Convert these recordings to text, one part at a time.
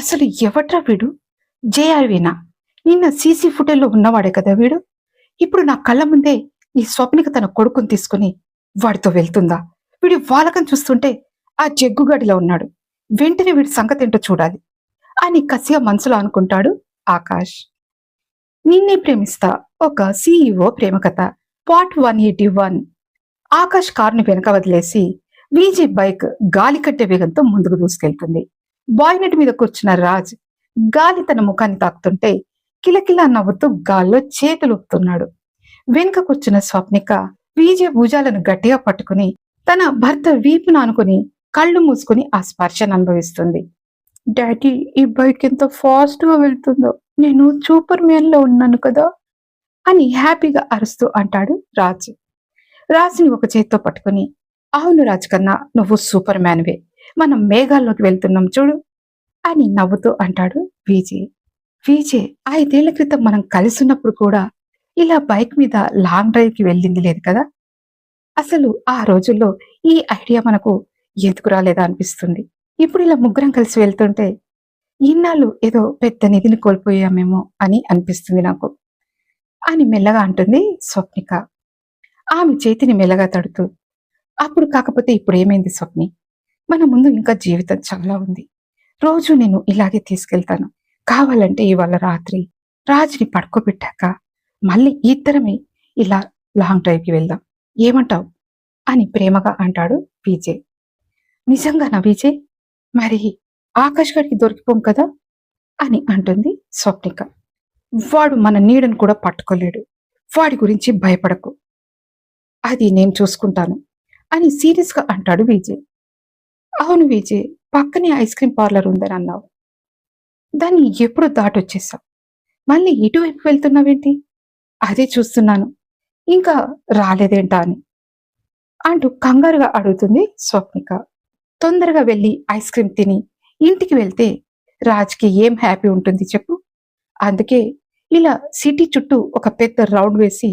అసలు ఎవట్రా వీడు? జేఆర్‌వినా? నిన్న సీసీ ఫుటేజ్‌లో ఉన్నవాడే కదా వీడు! ఇప్పుడు నా కళ్ళ ముందే ఈ స్వప్నిక తన కొడుకుని తీసుకొని వాడితో వెళ్తుందా? వీడి వాలకం చూస్తుంటే ఆ జగ్గుగాడిలా ఉన్నాడు. వెంటనే వీడి సంగతేంటో చూడాలి అని కసిగా మనసులో అనుకుంటాడు ఆకాష్. నిన్నే ప్రేమిస్తా ఒక సీఈఓ ప్రేమ కథ పార్ట్ 181. ఆకాష్ కారుని వెనక వదిలేసి వీజీ బైక్ గాలి కట్టే వేగంతో ముందుకు దూసుకెళ్తుంది. బాయ్నెట్ మీద కూర్చున్న రాజ్ గాలి తన ముఖాన్ని తాకుతుంటే కిలకిలా నవ్వుతూ గాల్లో చేతులు ఊపుతున్నాడు. వెనుక కూర్చున్న స్వప్నిక విజయ్ భుజాలను గట్టిగా పట్టుకుని తన భర్త వీపును ఆనుకుని కళ్ళు మూసుకుని ఆ స్పర్శను అనుభవిస్తుంది. డాడీ, ఈ బైక్ ఎంత ఫాస్ట్ గా వెళ్తుందో, నేను సూపర్ మ్యాన్ లో ఉన్నాను కదా అని హ్యాపీగా అరుస్తూ అంటాడు రాజ్. రాజ్ని ఒక చేత్తో పట్టుకుని, అవును రాజ్ కన్నా, నువ్వు సూపర్ మ్యాన్వే, మనం మేఘాల్లోకి వెళ్తున్నాం చూడు అని నవ్వుతూ అంటాడు విజయ్. విజయ్, 5 ఏళ్ల క్రితం మనం కలిసున్నప్పుడు కూడా ఇలా బైక్ మీద లాంగ్ డ్రైవ్ కి వెళ్ళింది లేదు కదా. అసలు ఆ రోజుల్లో ఈ ఐడియా మనకు ఎందుకు రాలేదా అనిపిస్తుంది. ఇప్పుడు ఇలా ముగ్గురం కలిసి వెళ్తుంటే ఇన్నాళ్ళు ఏదో పెద్ద నిధిని కోల్పోయామేమో అని అనిపిస్తుంది నాకు అని మెల్లగా అంటుంది స్వప్నిక. ఆమె చేతిని మెల్లగా తడుతూ, అప్పుడు కాకపోతే ఇప్పుడు ఏమైంది స్వప్ని, మన ముందు ఇంకా జీవితం చాలా ఉంది. రోజు నేను ఇలాగే తీసుకెళ్తాను. కావాలంటే ఇవాళ రాత్రి రాజుని పడుకోబెట్టాక మళ్ళీ ఇద్దరమే ఇలా లాంగ్ డ్రైవ్కి వెళ్దాం, ఏమంటావు అని ప్రేమగా అంటాడు విజయ్. నిజంగానా విజయ్? మరి ఆకాష్ గడికి దొరికిపోం కదా అని అంటుంది స్వప్నిక. వాడు మన నీడను కూడా పట్టుకోలేడు, వాడి గురించి భయపడకు, అది నేను చూసుకుంటాను అని సీరియస్ గా అంటాడు విజయ్. అవును విజయ్, పక్కనే ఐస్ క్రీమ్ పార్లర్ ఉందని అన్నావు, దాన్ని ఎప్పుడు దాటొచ్చేసావు, మళ్ళీ ఇటువైపు వెళ్తున్నావేంటి? అదే చూస్తున్నాను, ఇంకా రాలేదేంటా అని అంటూ కంగారుగా అడుగుతుంది స్వప్నిక. తొందరగా వెళ్ళి ఐస్ క్రీమ్ తిని ఇంటికి వెళ్తే రాజ్కి ఏం హ్యాపీ ఉంటుంది చెప్పు. అందుకే ఇలా సిటీ చుట్టూ ఒక పెద్ద రౌండ్ వేసి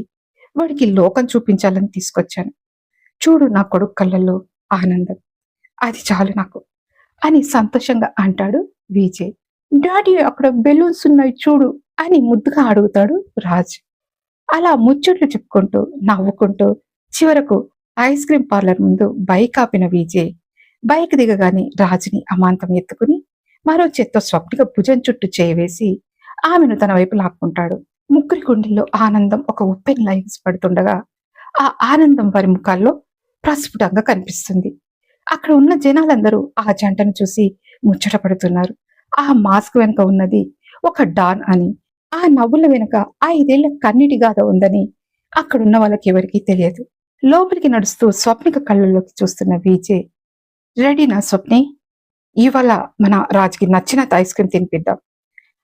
వాడికి లోకం చూపించాలని తీసుకొచ్చాను. చూడు నా కొడుకు కళ్ళల్లో ఆనందం, అది చాలు నాకు అని సంతోషంగా అంటాడు విజయ్. డాడీ, అక్కడ బెలూన్స్ ఉన్నాయి చూడు అని ముద్దుగా అడుగుతాడు రాజ్. అలా ముచ్చట్లు చెప్పుకుంటూ నవ్వుకుంటూ చివరకు ఐస్ క్రీమ్ పార్లర్ ముందు బైక్ ఆపిన విజయ్ బైక్ దిగగానే రాజుని అమాంతం ఎత్తుకుని మరో చేత్తో స్వప్నిక భుజం చుట్టూ చేయవేసి ఆమెను తన వైపు లాక్కుంటాడు. ముగ్గురి గుండెల్లో ఆనందం ఒక ఉప్పెన్ లైన్స్ పడుతుండగా ఆ ఆనందం వారి ముఖాల్లో ప్రస్ఫుటంగా కనిపిస్తుంది. అక్కడ ఉన్న జనాలందరూ ఆ జంటను చూసి ముచ్చటపడుతున్నారు. ఆ మాస్క్ వెనుక ఉన్నది ఒక డాన్ అని, ఆ నవ్వుల వెనుక 5 ఏళ్ల కన్నీటి గాథ ఉందని అక్కడున్న వాళ్ళకి ఎవరికీ తెలియదు. లోపలికి నడుస్తూ స్వప్నిక కళ్ళల్లోకి చూస్తున్న విజయ్, రెడీనా స్వప్ని, ఇవాళ మన రాజుకి నచ్చిన ఐస్ క్రీమ్ తినిపిద్దాం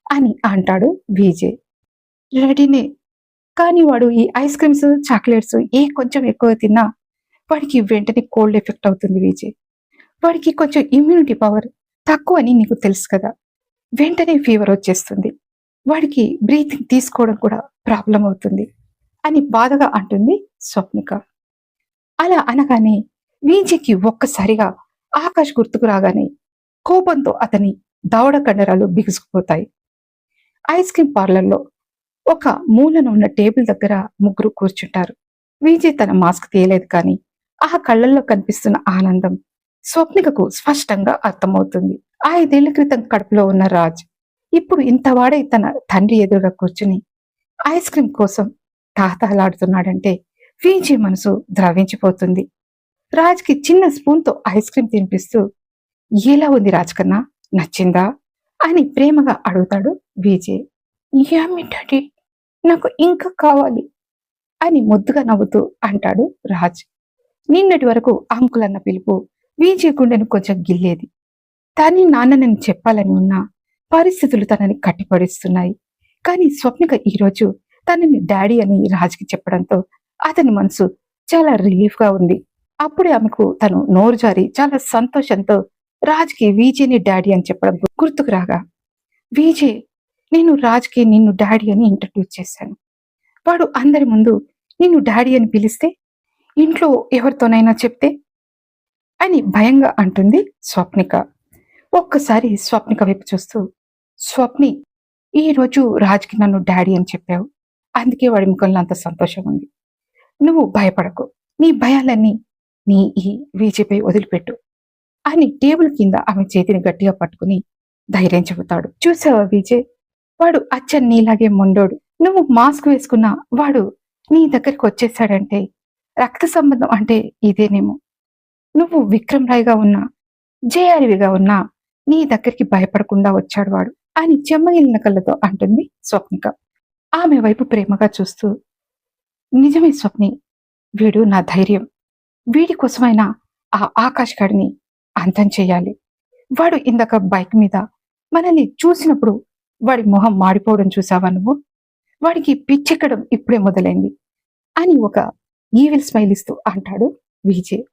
అని అంటాడు విజయ్. రెడీనే, కానీ వాడు ఈ ఐస్ క్రీమ్స్ చాక్లెట్స్ కొంచెం ఎక్కువ తిన్నా వాడికి వెంటనే కోల్డ్ ఎఫెక్ట్ అవుతుంది విజయ్. వాడికి కొంచెం ఇమ్యూనిటీ పవర్ తక్కువ అని నీకు తెలుసు కదా, వెంటనే ఫీవర్ వచ్చేస్తుంది, వాడికి బ్రీతింగ్ తీసుకోవడం కూడా ప్రాబ్లం అవుతుంది అని బాధగా అంటుంది స్వప్నిక. అలా అనగానే విజయ్కి ఒక్కసారిగా ఆకాష్ గుర్తుకు రాగానే కోపంతో అతని దవడ కండరాలు బిగుసుకుపోతాయి. ఐస్ క్రీమ్ పార్లర్లో ఒక మూలన ఉన్న టేబుల్ దగ్గర ముగ్గురు కూర్చుంటారు. విజయ్ తన మాస్క్ తీయలేదు, కానీ ఆ కళ్ళల్లో కనిపిస్తున్న ఆనందం స్వప్నికకు స్పష్టంగా అర్థమవుతుంది. 5 ఏళ్ల క్రితం కడుపులో ఉన్న రాజ్ ఇప్పుడు ఇంతవాడై తన తండ్రి ఎదురుగా కూర్చుని ఐస్ క్రీమ్ కోసం తాతలాడుతున్నాడంటే విజయ్ మనసు ద్రవించిపోతుంది. రాజ్కి చిన్న స్పూన్తో ఐస్ క్రీమ్ తినిపిస్తూ, ఎలా ఉంది రాజ్ కన్నా, నచ్చిందా అని ప్రేమగా అడుగుతాడు విజయ్. యామి డాడీ, నాకు ఇంకా కావాలి అని ముద్దుగా నవ్వుతూ అంటాడు రాజ్. నిన్నటి వరకు అంకుల్ అన్న పిలుపు విజయ్ గుండెను కొంచెం గిల్లేది. తని నాన్ననని చెప్పాలని ఉన్నా పరిస్థితులు తనని కట్టిపడిస్తున్నాయి. కానీ స్వప్నిక ఈరోజు తనని డాడీ అని రాజ్కి చెప్పడంతో అతని మనసు చాలా రిలీఫ్ గా ఉంది. అప్పుడే ఆమెకు తను నోరు జారి చాలా సంతోషంతో రాజ్కి విజయ్ని డాడీ అని చెప్పడం గుర్తుకు రాగా, విజయ్, నేను రాజ్కి నిన్ను డాడీ అని ఇంట్రడ్యూస్ చేశాను, వాడు అందరి ముందు నిన్ను డాడీ అని పిలిస్తే, ఇంట్లో ఎవరితోనైనా చెప్తే అని భయంగా అంటుంది స్వప్నిక. ఒక్కసారి స్వప్నిక వైపు చూస్తూ, స్వప్ని, ఈ రోజు రాజ్కి నన్ను డాడీ అని చెప్పావు. అందుకే వాడి ముఖంలో అంత సంతోషం ఉంది. నువ్వు భయపడకు. నీ భయాలన్నీ నీ ఈ వీజీపై వదిలిపెట్టు అని టేబుల్ కింద ఆమె చేతిని గట్టిగా పట్టుకుని ధైర్యం చెబుతాడు. చూసావా విజయ్, వాడు అచ్చం నీలాగే మొండోడు. నువ్వు మాస్క్ వేసుకున్నా వాడు నీ దగ్గరికి వచ్చేసాడంటే రక్త సంబంధం అంటే ఇదేనేమో. నువ్వు విక్రమ్ రాయ్గా ఉన్నా, జేఆర్విగా ఉన్నా నీ దగ్గరికి భయపడకుండా వచ్చాడు వాడు అని చెమ్మగిలిన కళ్ళతో అంటుంది స్వప్నిక. ఆమె వైపు ప్రేమగా చూస్తూ, నిజమే స్వప్ని, వీడు నా ధైర్యం. వీడి కోసమైనా ఆ ఆకాష్ గాడిని అంతం చెయ్యాలి. వాడు ఇందాక బైక్ మీద మనల్ని చూసినప్పుడు వాడి మొహం మాడిపోవడం చూసావా నువ్వు? వాడికి పిచ్చెక్కడం ఇప్పుడే మొదలైంది అని ఒక ఈవిల్ స్మైల్ ఇస్తూ అంటాడు విజయ్.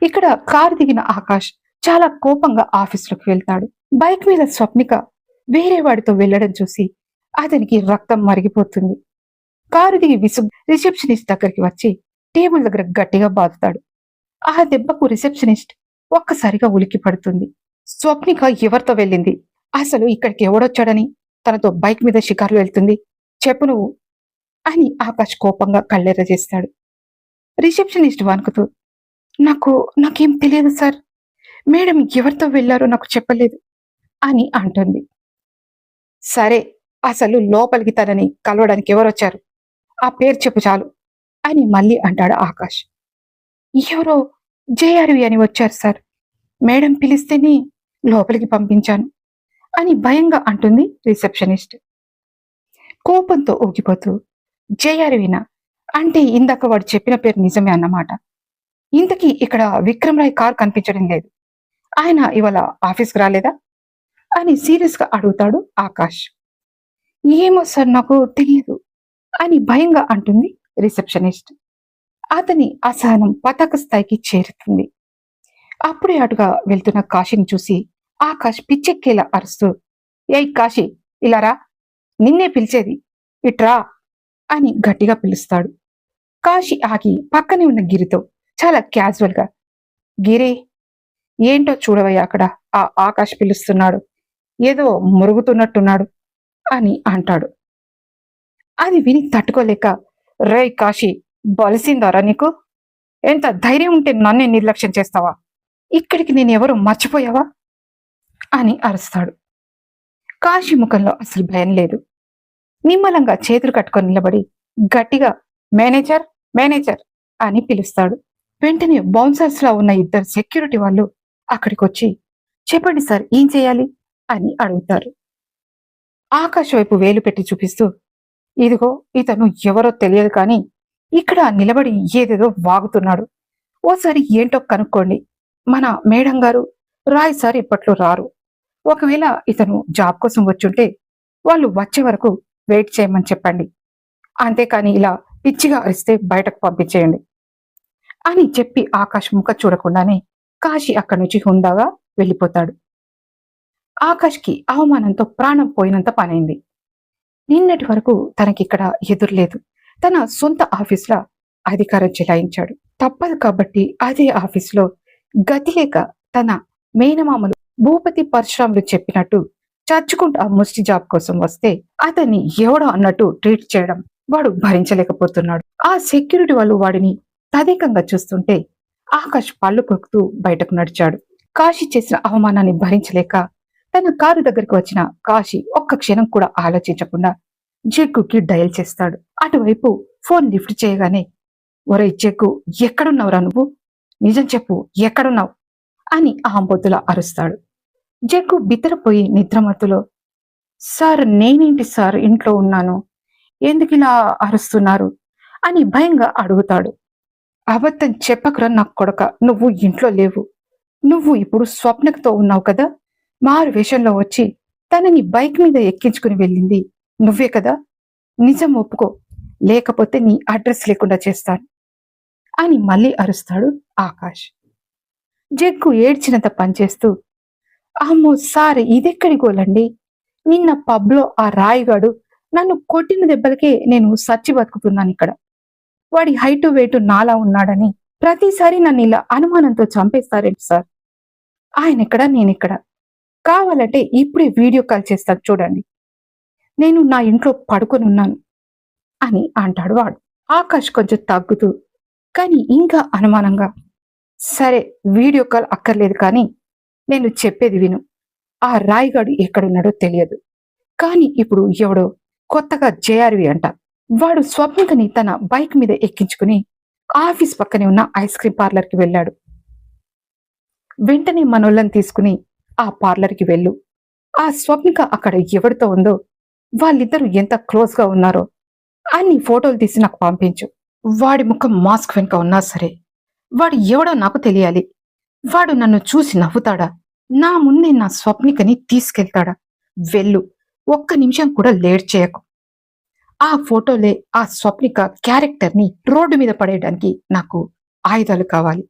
ఇక్కడ కారు దిగిన ఆకాష్ చాలా కోపంగా ఆఫీసులోకి వెళ్తాడు. బైక్ మీద స్వప్నిక వేరే వాడితో వెళ్లడం చూసి అతనికి రక్తం మరిగిపోతుంది. కారు దిగి రిసెప్షనిస్ట్ దగ్గరికి వచ్చి టేబుల్ దగ్గర గట్టిగా బాదుతాడు. ఆ దెబ్బకు రిసెప్షనిస్ట్ ఒక్కసారిగా ఉలికి పడుతుంది. స్వప్నిక ఎవరితో వెళ్ళింది? అసలు ఇక్కడికి ఎవడొచ్చాడని తనతో బైక్ మీద షికారులు వెళ్తుంది? చెప్పు నువ్వు అని ఆకాష్ కోపంగా కళ్ళెర్ర చేస్తాడు. రిసెప్షనిస్ట్ వణుకుతూ, నాకేం తెలియదు సార్, మేడం ఎవరితో వెళ్లారో నాకు చెప్పలేదు అని అంటుంది. సరే, అసలు లోపలికి తనని కలవడానికి ఎవరొచ్చారు? ఆ పేరు చెప్పు చాలు అని మళ్ళీ అంటాడు ఆకాష్. ఎవరో జేఆర్వి అని వచ్చారు సార్, మేడం పిలిస్తేనే లోపలికి పంపించాను అని భయంగా అంటుంది రిసెప్షనిస్ట్. కోపంతో ఊగిపోతూ, జేఆర్వినా? అంటే ఇందాక వాడు చెప్పిన పేరు నిజమే అన్నమాట. ఇంతకీ ఇక్కడ విక్రమ్ రాయ్ కార్ కనిపించడం లేదు. ఆయన ఇవాళ ఆఫీస్కి రాలేదా అని సీరియస్ గా అడుగుతాడు ఆకాష్. ఏమో సార్, నాకు తెలియదు అని భయంగా అంటుంది రిసెప్షనిస్ట్. అతని అసహనం పతాక స్థాయికి చేరుతుంది. అప్పుడే అటుగా వెళ్తున్న కాశీని చూసి ఆకాష్ పిచ్చెక్కేలా అరుస్తూ, ఏయ్ కాశీ, ఇలారా, నిన్నే పిలిచేది, ఇట్రా అని గట్టిగా పిలుస్తాడు. కాశీ ఆగి పక్కనే ఉన్న గిరితో చాలా క్యాజువల్ గా, గిరి, ఏంటో చూడవయ్యా, అక్కడ ఆ ఆకాష్ పిలుస్తున్నాడు, ఏదో మురుగుతున్నట్టున్నాడు అని అంటాడు. అది విని తట్టుకోలేక, రేయ్ కాశీ, బలిసిందారా నీకు? ఎంత ధైర్యం ఉంటే నన్నే నిర్లక్ష్యం చేస్తావా? ఇక్కడికి నేనెవరో మర్చిపోయావా అని అరుస్తాడు. కాశీ ముఖంలో అసలు భయం లేదు. నిమ్మలంగా చేతులు కట్టుకొని నిలబడి గట్టిగా, మేనేజర్, మేనేజర్ అని పిలుస్తాడు. వెంటనే బౌన్సర్స్ లా ఉన్న ఇద్దరు సెక్యూరిటీ వాళ్ళు అక్కడికొచ్చి, చెప్పండి సార్, ఏం చేయాలి అని అడుగుతారు. ఆకాష్ వైపు వేలు పెట్టి చూపిస్తూ, ఇదిగో ఇతను ఎవరో తెలియదు కానీ ఇక్కడ నిలబడి ఏదేదో వాగుతున్నాడు. ఓసారి ఏంటో కనుక్కోండి. మన మేడం గారు, రాయ్ సార్ ఇప్పట్లో రారు. ఒకవేళ ఇతను జాబ్ కోసం వచ్చుంటే వాళ్ళు వచ్చే వరకు వెయిట్ చేయమని చెప్పండి. అంతేకాని ఇలా పిచ్చిగా అరిస్తే బయటకు పంపించేయండి అని చెప్పి ఆకాష్ ముఖ చూడకుండానే కాశీ అక్కడి నుంచి హుందాగా వెళ్ళిపోతాడు. ఆకాష్కి అవమానంతో ప్రాణం పోయినంత పనైంది. నిన్నటి వరకు తనకిక్కడ ఎదురులేదు. తన సొంత ఆఫీసులో అధికారం చెలాయించాడు. తప్పదు కాబట్టి అదే ఆఫీసులో గతి లేక తన మేనమామలు భూపతి పరశురాములు చెప్పినట్టు చచ్చుకుంటూ ఆ ముష్టి జాబ్ కోసం వస్తే అతన్ని ఎవడో అన్నట్టు ట్రీట్ చేయడం వాడు భరించలేకపోతున్నాడు. ఆ సెక్యూరిటీ వాళ్ళు వాడిని తదేకంగా చూస్తుంటే ఆకాష్ పళ్ళు కొక్కుతూ బయటకు నడిచాడు. కాశీ చేసిన అవమానాన్ని భరించలేక తన కారు దగ్గరికి వచ్చిన కాశీ ఒక్క క్షణం కూడా ఆలోచించకుండా జగ్గుకి డయల్ చేస్తాడు. అటువైపు ఫోన్ లిఫ్ట్ చేయగానే, ఒరే జగ్గు, ఎక్కడున్నావురా నువ్వు? నిజం చెప్పు, ఎక్కడున్నావు అని ఆంబొద్దులా అరుస్తాడు. జగ్గు బిత్తరపోయి నిద్రమత్తులో, సార్ నేనేంటి సార్ ఇంట్లో ఉన్నాను, ఎందుకిలా అరుస్తున్నారు అని భయంగా అడుగుతాడు. అబద్ధం చెప్పకురా నా కొడక, నువ్వు ఇంట్లో లేవు. నువ్వు ఇప్పుడు స్వప్నతో ఉన్నావు కదా. మారు వేషంలో వచ్చి తనని బైక్ మీద ఎక్కించుకుని వెళ్ళింది నువ్వే కదా. నిజం ఒప్పుకో, లేకపోతే నీ అడ్రస్ లేకుండా చేస్తాను అని మళ్ళీ అరుస్తాడు ఆకాష్. జగ్గు ఏడ్చినంత పనిచేస్తూ, అమ్మో సార్, ఇదెక్కడి గోలండి. నిన్న పబ్లో ఆ రాయిగాడు నన్ను కొట్టిన దెబ్బలకే నేను సచ్చి బతుకుతున్నాను ఇక్కడ. వాడి హైటు వెయిటు నాలా ఉన్నాడని ప్రతిసారి నన్ను ఇలా అనుమానంతో చంపేస్తారేంటి సార్? ఆయనెక్కడ, నేనెక్కడ? కావాలంటే ఇప్పుడే వీడియో కాల్ చేస్తాను చూడండి. నేను నా ఇంట్లో పడుకొని ఉన్నాను అని అంటాడు వాడు. ఆకాష్ కొంచెం తగ్గుతూ కానీ ఇంకా అనుమానంగా, సరే వీడియో కాల్ అక్కర్లేదు కానీ నేను చెప్పేది విను. ఆ రాయిగాడు ఎక్కడున్నాడో తెలియదు. కానీ ఇప్పుడు ఎవడో కొత్తగా జేఆర్వి అంట. వాడు స్వప్నికని తన బైక్ మీద ఎక్కించుకుని ఆఫీస్ పక్కనే ఉన్న ఐస్ క్రీం పార్లర్కి వెళ్ళాడు. వెంటనే మనోళ్ళని తీసుకుని ఆ పార్లర్కి వెళ్ళు. ఆ స్వప్నిక అక్కడ ఎవరితో ఉందో, వాళ్ళిద్దరూ ఎంత క్లోజ్ గా ఉన్నారో అన్ని ఫోటోలు తీసి నాకు పంపించు. వాడి ముఖం మాస్క్ వెనుక ఉన్నా సరే వాడు ఎవడో నాకు తెలియాలి. వాడు నన్ను చూసి నవ్వుతాడా, నా ముందే నా స్వప్నికని తీసుకెళ్తాడా? వెళ్ళు, ఒక్క నిమిషం కూడా లేట్ చేయకు. ఆ ఫోటోలే ఆ స్వప్నిక క్యారెక్టర్ ని రోడ్డు మీద పడేయడానికి నాకు ఆయుధాలు కావాలి.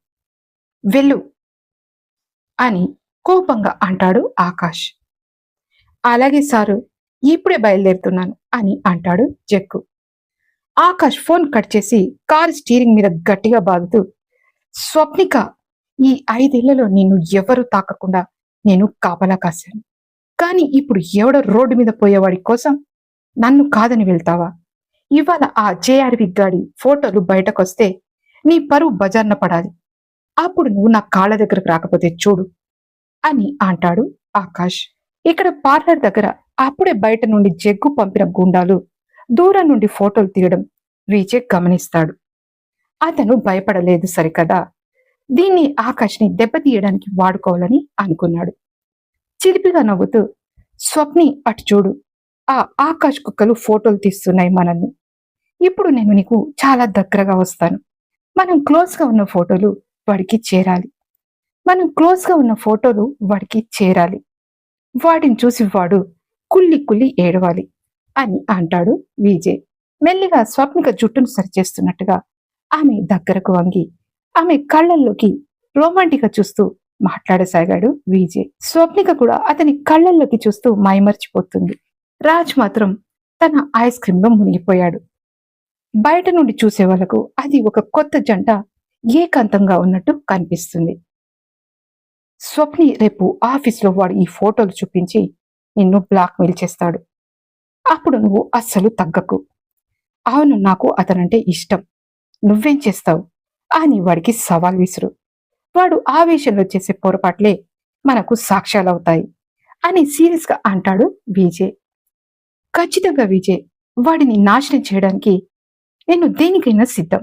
వెళ్ళు అని కోపంగా అంటాడు ఆకాష్. అలాగే సారు, ఇప్పుడే బయలుదేరుతున్నాను అని అంటాడు జగ్గు. ఆకాష్ ఫోన్ కట్ చేసి కారు స్టీరింగ్ మీద గట్టిగా బాదుతూ, స్వప్నిక, ఈ 5 ఏళ్లలో నిన్ను ఎవరు తాకకుండా నేను కాపలా కాశాను. కానీ ఇప్పుడు ఎవడో రోడ్డు మీద పోయేవాడి కోసం నన్ను కాదని వెళ్తావా? ఇవాళ ఆ జేఆర్వి గాడి ఫోటోలు బయటకొస్తే నీ పరువు బజార్న పడాలి. అప్పుడు నువ్వు నా కాళ్ళ దగ్గరకు రాకపోతే చూడు అని అంటాడు ఆకాష్. ఇక్కడ పార్లర్ దగ్గర అప్పుడే బయట నుండి జగ్గు పంపిన గుండాలు దూరం నుండి ఫోటోలు తీయడం విజయ్ గమనిస్తాడు. అతను భయపడలేదు సరికదా, దీన్ని ఆకాష్ని దెబ్బతీయడానికి వాడుకోవాలని అనుకున్నాడు. చిలిపిగా నవ్వుతూ, స్వప్ని అటు చూడు, ఆ ఆకాష్ కుక్కలు ఫోటోలు తీస్తున్నాయి మనల్ని. ఇప్పుడు నేను నీకు చాలా దగ్గరగా వస్తాను. మనం క్లోజ్ గా ఉన్న ఫోటోలు వాడికి చేరాలి. మనం క్లోజ్ గా ఉన్న ఫోటోలు వాడికి చేరాలి. వాడిని చూసి వాడు కుల్లి కుల్లి ఏడవాలి అని అంటాడు విజయ్. మెల్లిగా స్వప్నిక జుట్టును సరిచేస్తున్నట్టుగా ఆమె దగ్గరకు వంగి ఆమె కళ్ళల్లోకి రొమాంటిక్ చూస్తూ మాట్లాడసాగాడు విజయ్. స్వప్నిక కూడా అతని కళ్ళల్లోకి చూస్తూ మైమర్చిపోతుంది. రాజ్ మాత్రం తన ఐస్ క్రీమ్ లో మునిగిపోయాడు. బయట నుండి చూసే వాళ్ళకు అది ఒక కొత్త జంట ఏకాంతంగా ఉన్నట్టు కనిపిస్తుంది. స్వప్ని రేపు ఆఫీస్లో వాడు ఈ ఫోటోలు చూపించి నిన్ను బ్లాక్మెయిల్ చేస్తాడు. అప్పుడు నువ్వు అస్సలు తగ్గకు. అవును, నాకు అతనంటే ఇష్టం, నువ్వేం చేస్తావు అని వాడికి సవాల్ విసురు. వాడు ఆవేశంలో చేసే పొరపాట్లే మనకు సాక్ష్యాలవుతాయి అని సీరియస్ గా అంటాడు విజయ్. ఖచ్చితంగా విజయ్, వాడిని నాశనం చేయడానికి నేను దేనికైనా సిద్ధం.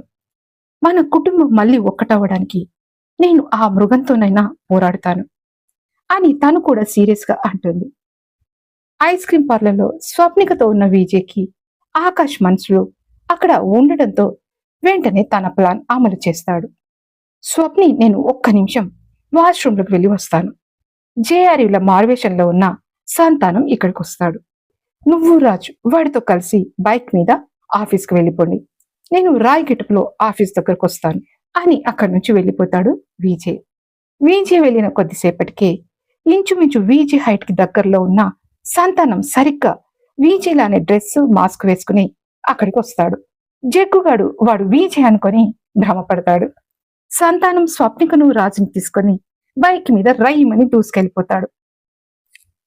మన కుటుంబం మళ్ళీ ఒక్కటవ్వడానికి నేను ఆ మృగంతోనైనా పోరాడతాను అని తను కూడా సీరియస్ గా అంటుంది. ఐస్ క్రీం పార్లర్లో స్వప్నికతో ఉన్న విజయ్కి ఆకాష్ మనసులో అక్కడ ఉండడంతో వెంటనే తన ప్లాన్ అమలు చేస్తాడు. స్వప్ని, నేను ఒక్క నిమిషం వాష్రూమ్లోకి వెళ్ళి వస్తాను. జేఆర్యుల మార్వేషన్లో ఉన్న సంతానం ఇక్కడికి వస్తాడు. నువ్వు రాజు వాడితో కలిసి బైక్ మీద ఆఫీస్కి వెళ్ళిపోండి. నేను రాయ్ గిటప్లో ఆఫీస్ దగ్గరకు వస్తాను అని అక్కడి నుంచి వెళ్ళిపోతాడు విజయ్. విజయ్ వెళ్ళిన కొద్దిసేపటికే ఇంచుమించు విజయ్ హైట్ కి దగ్గరలో ఉన్న సంతానం సరిగ్గా విజయ్ లానే డ్రెస్ మాస్క్ వేసుకుని అక్కడికి వస్తాడు. జగ్గుగాడు వాడు విజయ్ అనుకొని భ్రమపడతాడు. సంతానం స్వప్నికను రాజుని తీసుకొని బైక్ మీద రైమని దూసుకెళ్ళిపోతాడు.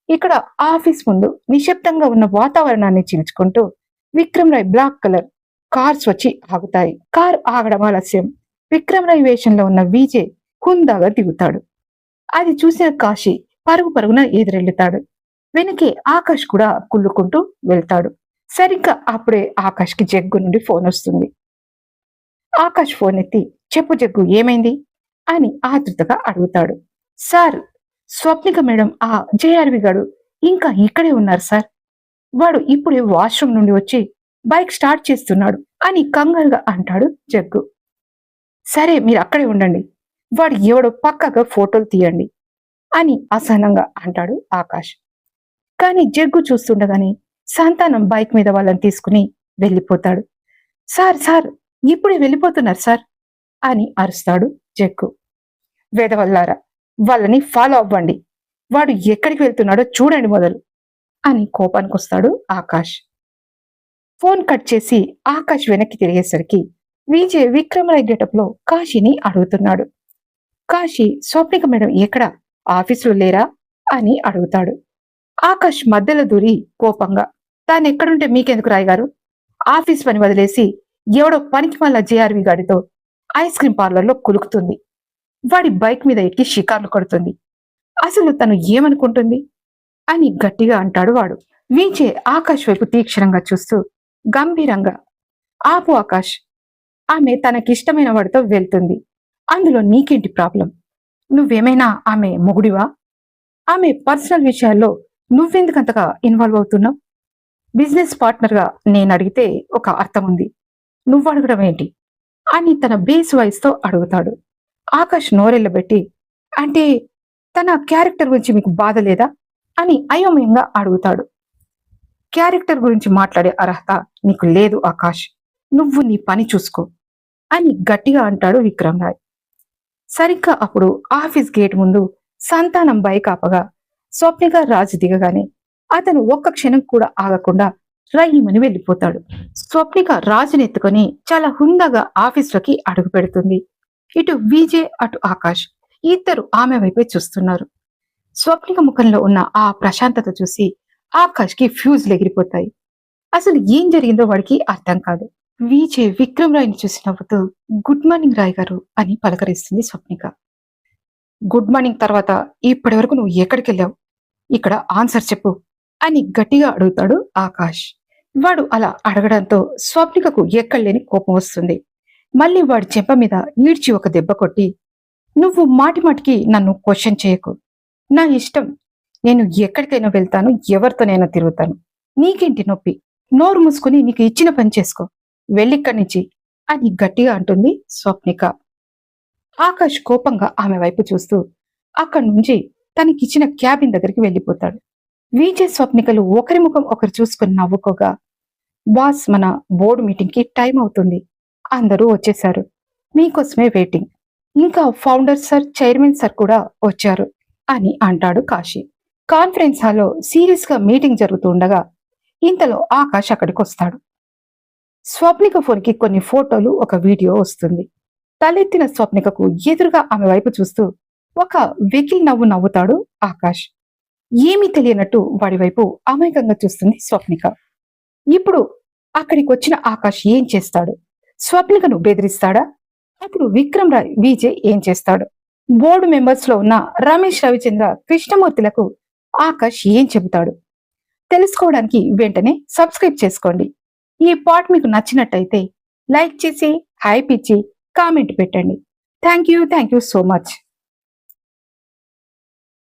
ఇక్కడ ఆఫీస్ ముందు నిశ్శబ్దంగా ఉన్న వాతావరణాన్ని చీల్చుకుంటూ Vikram Roy black colour cars వచ్చి ఆగుతాయి. కార్ ఆగడం ఆలస్యం. విక్రమ్ రాయ్ వేషంలో ఉన్న విజయ్ హుందాగా దిగుతాడు. అది చూసిన కాశీ పరుగు పరుగున ఎదురెళ్తాడు. వెనకే ఆకాష్ కూడా కుళ్ళుకుంటూ వెళ్తాడు. సరిగ్గా అప్పుడే ఆకాష్ కి జగ్గు నుండి ఫోన్ వస్తుంది. ఆకాష్ ఫోన్ ఎత్తి, చెప్పు జగ్గు, ఏమైంది అని ఆతృతగా అడుగుతాడు. సార్, స్వప్నిక మేడం ఆ జేఆర్వి గాడు ఇంకా ఇక్కడే ఉన్నారు సార్. వాడు ఇప్పుడే వాష్రూమ్ నుండి వచ్చి బైక్ స్టార్ట్ చేస్తున్నాడు అని కంగారుగా అంటాడు జగ్గు. సరే, మీరు అక్కడే ఉండండి, వాడు ఎవడో పక్కగా ఫోటోలు తీయండి అని అసహనంగా అంటాడు ఆకాష్. కానీ జగ్గు చూస్తుండగానే సంతానం బైక్ మీద వాళ్ళని తీసుకుని వెళ్ళిపోతాడు. సార్ సార్, ఇప్పుడే వెళ్ళిపోతున్నారు సార్ అని అరుస్తాడు జగ్గు. వేదవల్లారా, వాళ్ళని ఫాలో అవ్వండి, వాడు ఎక్కడికి వెళ్తున్నాడో చూడండి మొదలు అని కోపానికి వస్తాడు ఆకాష్. ఫోన్ కట్ చేసి ఆకాష్ వెనక్కి తిరిగేసరికి విజయ్ విక్రమరాయ్ గెటప్ లో కాశీని అడుగుతున్నాడు. కాశీ, స్వప్నిక మేడం ఎక్కడ, ఆఫీసులో లేరా అని అడుగుతాడు. ఆకాష్ మధ్యలో దూరి కోపంగా, తాను ఎక్కడుంటే మీకెందుకు రాయ్ గారు? ఆఫీస్ పని వదిలేసి ఎవడో పనికి మళ్ళా జేఆర్వి గాడితో ఐస్ క్రీం పార్లర్లో కులుకుతుంది. వాడి బైక్ మీద ఎక్కి షికార్లు కొడుతుంది. అసలు తను ఏమనుకుంటుంది అని గట్టిగా అంటాడు వాడు. వీచే ఆకాష్ వైపు తీక్షణంగా చూస్తూ గంభీరంగా, ఆపు ఆకాష్, ఆమె తనకిష్టమైన వాడితో వెళ్తుంది. అందులో నీకేంటి ప్రాబ్లం? నువ్వేమైనా ఆమె మొగుడివా? ఆమె పర్సనల్ విషయాల్లో నువ్వెందుకంతగా ఇన్వాల్వ్ అవుతున్నావు? బిజినెస్ పార్ట్నర్గా నేను అడిగితే ఒక అర్థం ఉంది, నువ్వు అడగడం ఏంటి అని తన బేస్ వాయిస్ తో అడుగుతాడు. ఆకాష్ నోరెళ్ళబెట్టి, అంటే తన క్యారెక్టర్ గురించి మీకు బాధ లేదా అని అయోమయంగా అడుగుతాడు. క్యారెక్టర్ గురించి మాట్లాడే అర్హత నీకు లేదు ఆకాష్, నువ్వు నీ పని చూసుకో అని గట్టిగా అంటాడు విక్రమ్ రాయ్. సరిగ్గా అప్పుడు ఆఫీస్ గేట్ ముందు సంతానం బైక్ ఆపగా స్వప్నిక రాజు దిగగానే అతను ఒక్క క్షణం కూడా ఆగకుండా రయ్యమని వెళ్ళిపోతాడు. స్వప్నిక రాజునెత్తుకొని చాలా హుందాగా ఆఫీస్లోకి అడుగు పెడుతుంది. ఇటు విజయ్ అటు ఆకాష్ ఇద్దరు ఆమె వైపే చూస్తున్నారు. స్వప్నిక ముఖంలో ఉన్న ఆ ప్రశాంతత చూసి ఆకాష్ కి ఫ్యూజ్ ఎగిరిపోతాయి. అసలు ఏం జరిగిందో వాడికి అర్థం కాదు. విజయ్ విక్రమ్ రాయ్ని చూసి నవ్వుతూ, గుడ్ మార్నింగ్ రాయ్ గారు అని పలకరిస్తుంది స్వప్నిక. గుడ్ మార్నింగ్ తర్వాత ఇప్పటి వరకు నువ్వు ఎక్కడికి వెళ్ళావు? ఇక్కడ ఆన్సర్ చెప్పు అని గట్టిగా అడుగుతాడు ఆకాష్. వాడు అలా అడగడంతో స్వప్నికకు ఎక్కడలేని కోపం వస్తుంది. మళ్ళీ వాడి చెంప మీద ఈడ్చి ఒక దెబ్బ కొట్టి, నువ్వు మాటి మాటికి నన్ను క్వశ్చన్ చేయకు, నా ఇష్టం, నేను ఎక్కడికైనా వెళ్తాను, ఎవరితోనైనా తిరుగుతాను, నీకేంటి నొప్పి? నోరు మూసుకుని నీకు ఇచ్చిన పని చేసుకో, వెళ్ళిక్కడి నుంచి అని గట్టిగా అంటుంది స్వప్నిక. ఆకాష్ కోపంగా ఆమె వైపు చూస్తూ అక్కడి నుంచి తనకిచ్చిన క్యాబిన్ దగ్గరికి వెళ్ళిపోతాడు. విజయ్ స్వప్నికలు ఒకరి ముఖం ఒకరు చూసుకుని నవ్వుకోగా, బాస్, మన బోర్డు మీటింగ్ కి టైం అవుతుంది, అందరూ వచ్చేశారు, మీకోసమే వెయిటింగ్, ఇంకా ఫౌండర్ సార్, చైర్మన్ సార్ కూడా వచ్చారు అని అంటాడు కాశీ. కాన్ఫరెన్స్ హాల్లో సీరియస్ గా మీటింగ్ జరుగుతూ ఉండగా ఇంతలో ఆకాష్ అక్కడికి వస్తాడు. స్వప్నిక ఫోన్ కి కొన్ని ఫోటోలు, ఒక వీడియో వస్తుంది. తలెత్తిన స్వప్నికకు ఎదురుగా ఆమె వైపు చూస్తూ ఒక వెకిల్ నవ్వు నవ్వుతాడు ఆకాష్. ఏమీ తెలియనట్టు వాడి వైపు అమాయకంగా చూస్తుంది స్వప్నిక. ఇప్పుడు అక్కడికి వచ్చిన ఆకాష్ ఏం చేస్తాడు? స్వప్నికను బెదిరిస్తాడా? అప్పుడు విక్రమ్ రాయ్, విజయ్ ఏం చేస్తాడు? బోర్డు మెంబర్స్ లో ఉన్న రమేష్, రవిచంద్ర, కృష్ణమూర్తిలకు ఆకాష్ ఏం చెబుతాడు? తెలుసుకోవడానికి వెంటనే సబ్స్క్రైబ్ చేసుకోండి. ఈ పార్ట్ మీకు నచ్చినట్టయితే లైక్ చేసి, హైప్ ఇచ్చి, కామెంట్ పెట్టండి. Thank you so much.